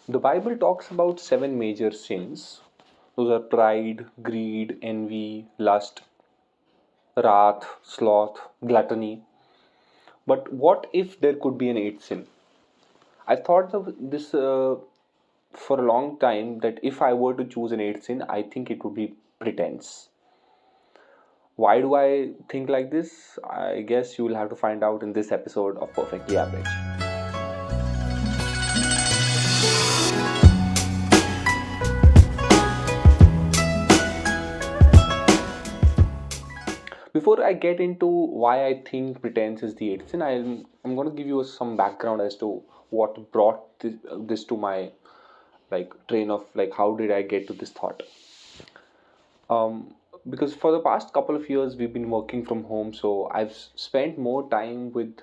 The Bible talks about seven major sins. Those are pride, greed, envy, lust, wrath, sloth, gluttony. But what if there could be an eighth sin? I thought of this for a long time that if I were to choose an eighth sin, I think it would be pretense. Why do I think like this? I guess you will have to find out in this episode of Perfectly Average. Before I get into why I think pretense is the eighth sin, I'm going to give you some background as to what brought this to my train of how did I get to this thought. Um, because for the past couple of years we've been working from home, so I've spent more time with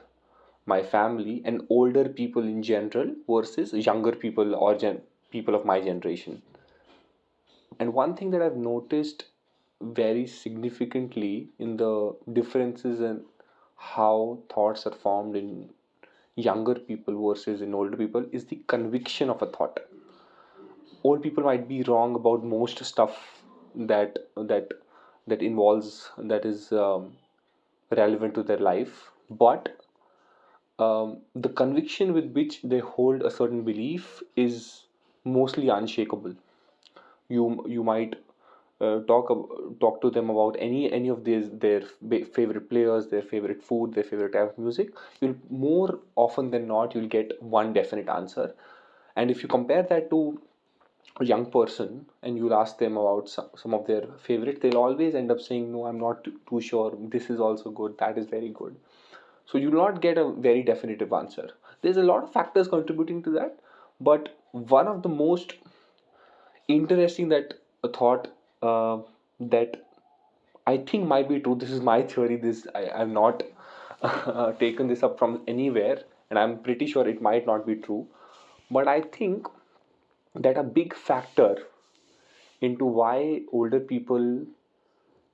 my family and older people in general versus younger people or people of my generation. And one thing that I've noticed very significantly in the differences in how thoughts are formed in younger people versus in older people is the conviction of a thought. Old people might be wrong about most stuff that that that is relevant to their life, but the conviction with which they hold a certain belief is mostly unshakable. You might talk to them about any of their favorite players, their favorite food, their favorite type of music. You'll more often than not you'll get one definite answer. And if you compare that to a young person and you'll ask them about some of their favorite, they'll always end up saying, no, I'm not too sure, this is also good, that is very good. So you will not get a very definitive answer. There's a lot of factors contributing to that, but one of the most interesting that a thought that I think might be true. This is my theory. I've not taken this up from anywhere, and I'm pretty sure it might not be true. But I think that a big factor into why older people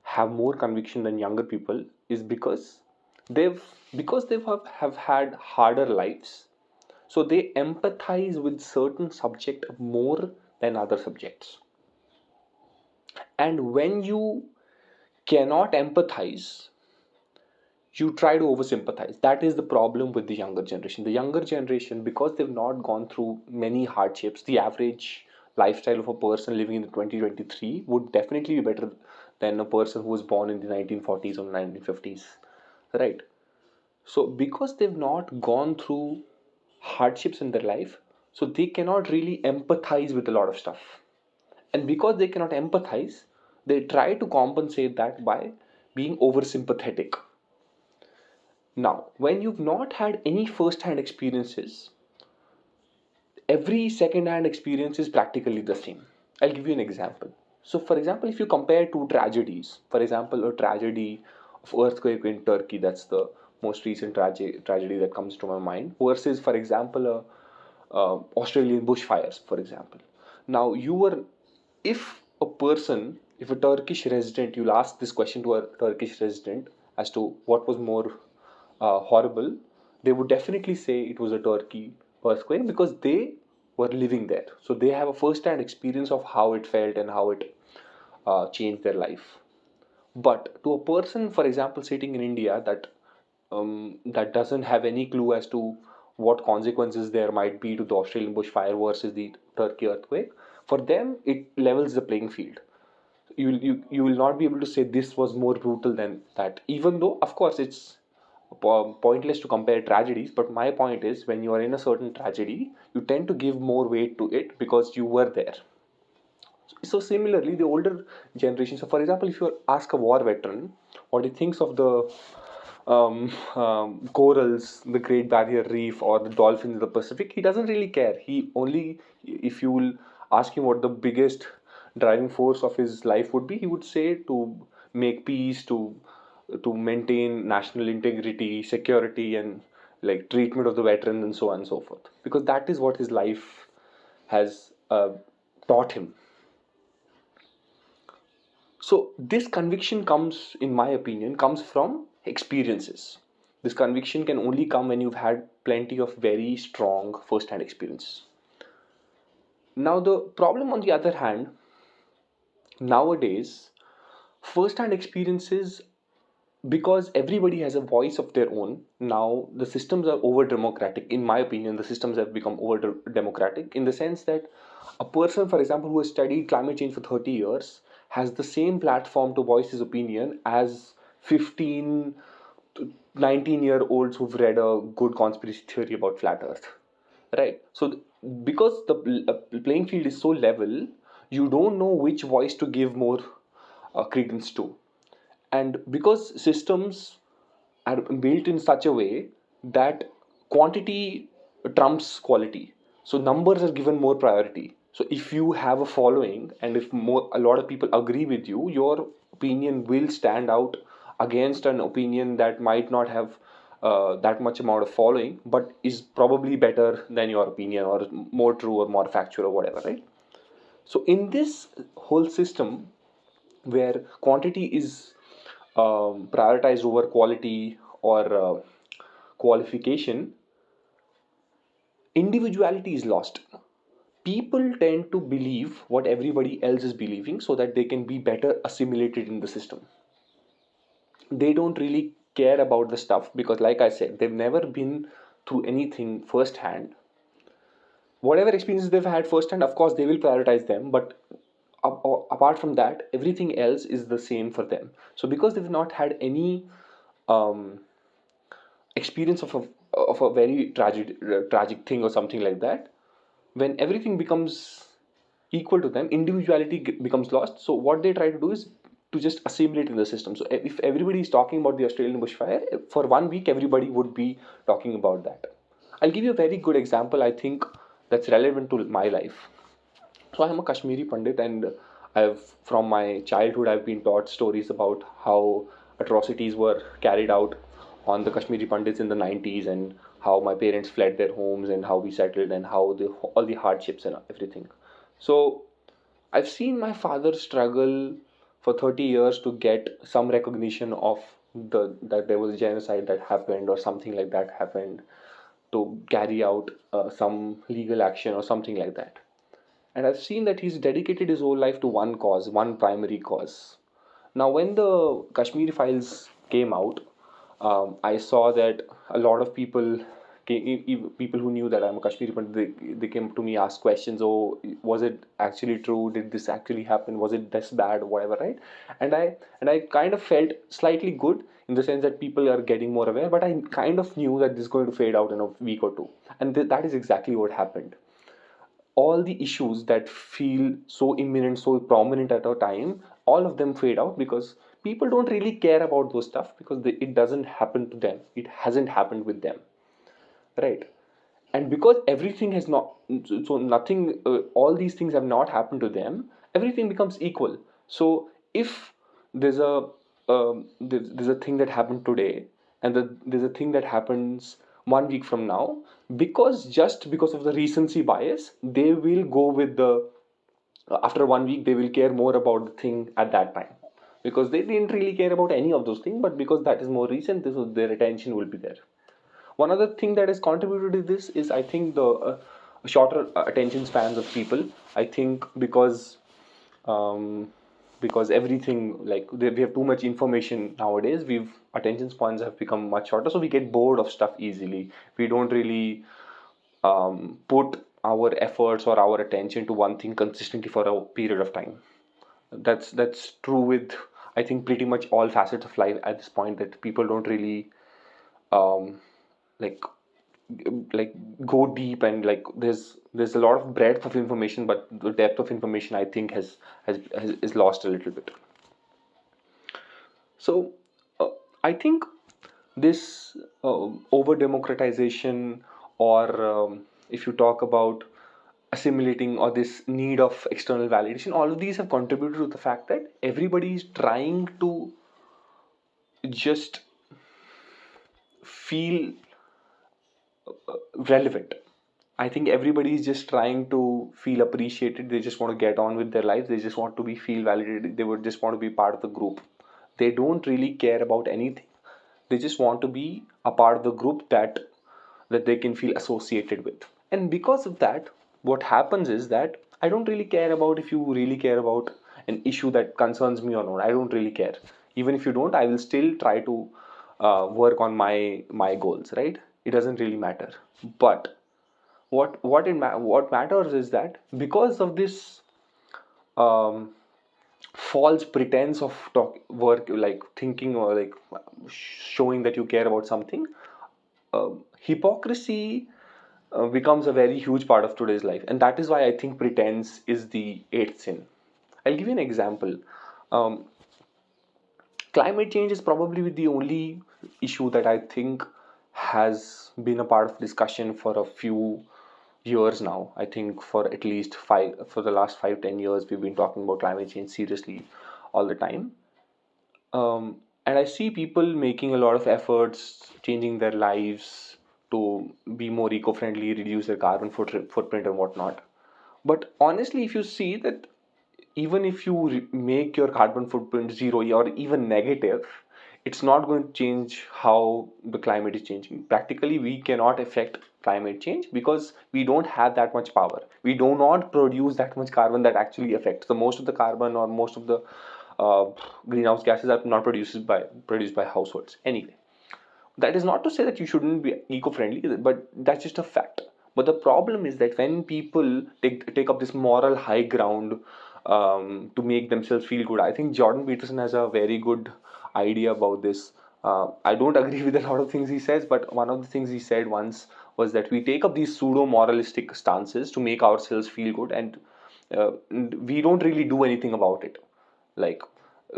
have more conviction than younger people is they've have had harder lives, so they empathize with certain subject more than other subjects. And when you cannot empathize, you try to oversympathize. That is the problem with the younger generation. The younger generation, because they've not gone through many hardships, the average lifestyle of a person living in the 2023 would definitely be better than a person who was born in the 1940s or 1950s, right? So because they've not gone through hardships in their life, so they cannot really empathize with a lot of stuff. And because they cannot empathize, they try to compensate that by being oversympathetic. Now, when you've not had any first hand experiences, every second hand experience is practically the same. I'll give you an example. So, for example, if you compare two tragedies, for example, a tragedy of earthquake in Turkey, that's the most recent tragedy that comes to my mind, versus, for example, Australian bushfires, for example. Now, if a Turkish resident, you'll ask this question to a Turkish resident as to what was more horrible, they would definitely say it was a Turkey earthquake because they were living there. So they have a first hand experience of how it felt and how it changed their life. But to a person, for example, sitting in India that doesn't have any clue as to what consequences there might be to the Australian bushfire versus the Turkey earthquake, for them it levels the playing field. You will not be able to say this was more brutal than that, even though of course it's pointless to compare tragedies. But my point is, when you are in a certain tragedy, you tend to give more weight to it because you were there. So similarly, the older generation, so for example, if you ask a war veteran what he thinks of the corals, the Great Barrier Reef, or the dolphins in the Pacific, he doesn't really care. He only, if you will ask him what the biggest driving force of his life would be, he would say to make peace, to maintain national integrity, security, and treatment of the veterans and so on and so forth. Because that is what his life has taught him. So this conviction comes, in my opinion, comes from experiences. This conviction can only come when you've had plenty of very strong first-hand experiences. Now, the problem on the other hand, nowadays, first hand experiences, because everybody has a voice of their own. Now the systems are over democratic. In my opinion, the systems have become over democratic in the sense that a person, for example, who has studied climate change for 30 years has the same platform to voice his opinion as 15 to 19-year olds who've read a good conspiracy theory about flat earth, right? So because the playing field is so level, you don't know which voice to give more credence to. And because systems are built in such a way that quantity trumps quality, so numbers are given more priority. So if you have a following and if a lot of people agree with you, your opinion will stand out against an opinion that might not have that much amount of following but is probably better than your opinion, or more true or more factual or whatever, right? So in this whole system where quantity is prioritized over quality or qualification, individuality is lost. People tend to believe what everybody else is believing so that they can be better assimilated in the system. They don't really care about the stuff because, like I said, they've never been through anything firsthand. Whatever experiences they've had firsthand, of course, they will prioritize them, but apart from that, everything else is the same for them. So, because they've not had any um, experience of a very tragic thing or something like that, when everything becomes equal to them, individuality becomes lost. So what they try to do is to just assimilate in the system. So if everybody is talking about the Australian bushfire for 1 week, everybody would be talking about that. I'll give you a very good example, I think, that's relevant to my life. So I'm a Kashmiri Pandit, and I've from my childhood I've been taught stories about how atrocities were carried out on the Kashmiri Pandits in the 90s, and how my parents fled their homes and how we settled and how all the hardships and everything. So I've seen my father struggle for 30 years to get some recognition of that there was a genocide that happened or something like that happened, to carry out some legal action or something like that. And I've seen that he's dedicated his whole life to one cause, one primary cause. Now, when the Kashmir files came out, I saw that a lot of people, people who knew that I'm a Kashmiri, but they came to me, asked questions. Oh, was it actually true? Did this actually happen? Was it this bad? Whatever, right? And I kind of felt slightly good in the sense that people are getting more aware. But I kind of knew that this is going to fade out in a week or two, and that is exactly what happened. All the issues that feel so imminent, so prominent at a time, all of them fade out because people don't really care about those stuff because it doesn't happen to them. It hasn't happened with them, right? And because everything has not, so nothing, all these things have not happened to them, everything becomes equal. So if there's there's a thing that happened today, and there's a thing that happens 1 week from now, because of the recency bias, they will go with the after 1 week they will care more about the thing at that time, because they didn't really care about any of those things, but because that is more recent, so their attention will be there. One other thing that has contributed to this is, I think, the shorter attention spans of people. I think um, because everything, like we have too much information nowadays, we've attention spans have become much shorter, so we get bored of stuff easily. We don't really put our efforts or our attention to one thing consistently for a period of time. That's true with, I think, pretty much all facets of life at this point, that people don't really um, like like go deep, and like there's a lot of breadth of information, but the depth of information, I think, has is lost a little bit. So uh, I think this over democratization, or if you talk about assimilating, or this need of external validation, all of these have contributed to the fact that everybody is trying to just feel relevant. I think everybody is just trying to feel appreciated. They just want to get on with their lives. They just want to be feel validated. They would just want to be part of the group. They don't really care about anything. They just want to be a part of the group that they can feel associated with. And because of that, what happens is that I don't really care about if you really care about an issue that concerns me or not. I don't really care. Even if you don't, I will still try to work on my goals, right? It doesn't really matter. But what matters is that because of this um, false pretense of work, like thinking or like showing that you care about something, hypocrisy becomes a very huge part of today's life, and that is why I think pretense is the eighth sin. I'll give you an example. um, Climate change is probably the only issue that I think has been a part of discussion for a few years now. I think for the last 5-10 years, we've been talking about climate change seriously all the time. And I see people making a lot of efforts, changing their lives to be more eco-friendly, reduce their carbon footprint and whatnot. But honestly, if you see that even if you make your carbon footprint zero or even negative, it's not going to change how the climate is changing. Practically, we cannot affect climate change because we don't have that much power. We do not produce that much carbon that actually affects. The most of the carbon or most of the uh, greenhouse gases are not produced by households anyway. That is not to say that you shouldn't be eco-friendly, but that's just a fact. But the problem is that when people take up this moral high ground to make themselves feel good, I think Jordan Peterson has a very good idea about this. I don't agree with a lot of things he says, but one of the things he said once was that we take up these pseudo moralistic stances to make ourselves feel good, and we don't really do anything about it. Like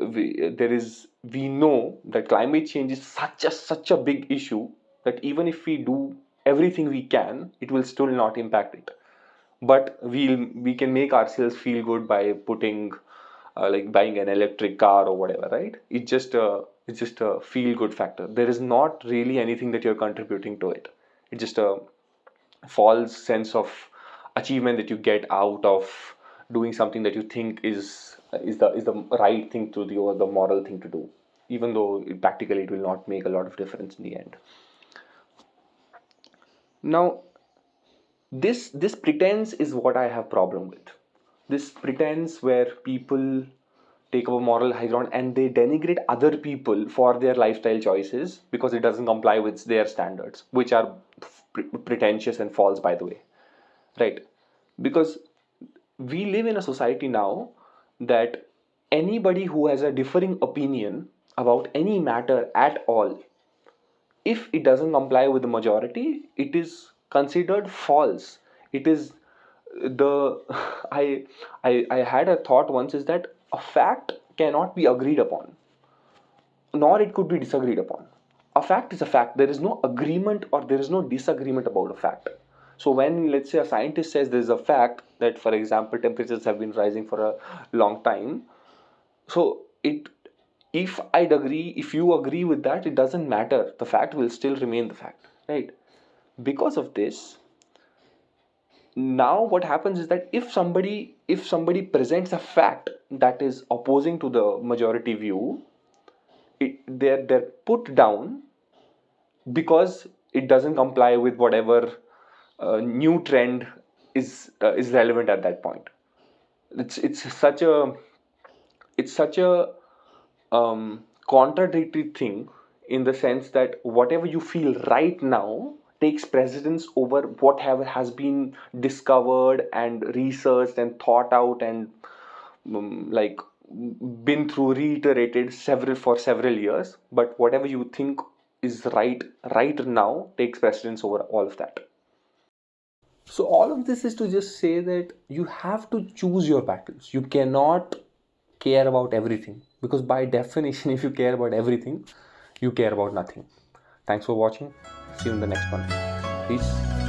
we know that climate change is such a big issue that even if we do everything we can, it will still not impact it. But we can make ourselves feel good by putting like buying an electric car or whatever, right? It's just a feel good factor. There is not really anything that you're contributing to it. It's just a false sense of achievement that you get out of doing something that you think is the right thing to do or the moral thing to do, even though practically it will not make a lot of difference in the end. Now, this pretense is what I have problem with. This pretense where people take up a moral high ground and they denigrate other people for their lifestyle choices because it doesn't comply with their standards, which are pretentious and false, by the way, right? Because we live in a society now that anybody who has a differing opinion about any matter at all, if it doesn't comply with the majority, it is considered false. It is the I I had a thought once is that a fact cannot be agreed upon, nor it could be disagreed upon. A fact is a fact. There is no agreement or there is no disagreement about a fact. So when, let's say, a scientist says there is a fact that, for example, temperatures have been rising for a long time, so if I'd agree, if you agree with that, it doesn't matter. The fact will still remain the fact, right? Because of this, now what happens is that if somebody presents a fact that is opposing to the majority view, they're put down because it doesn't comply with whatever new trend is relevant at that point. It's such a contradictory thing, in the sense that whatever you feel right now takes precedence over whatever has been discovered and researched and thought out and like been through reiterated several years. But whatever you think is right now takes precedence over all of that. So all of this is to just say that you have to choose your battles. You cannot care about everything, because by definition, if you care about everything, you care about nothing. Thanks for watching. See you in the next one. Peace.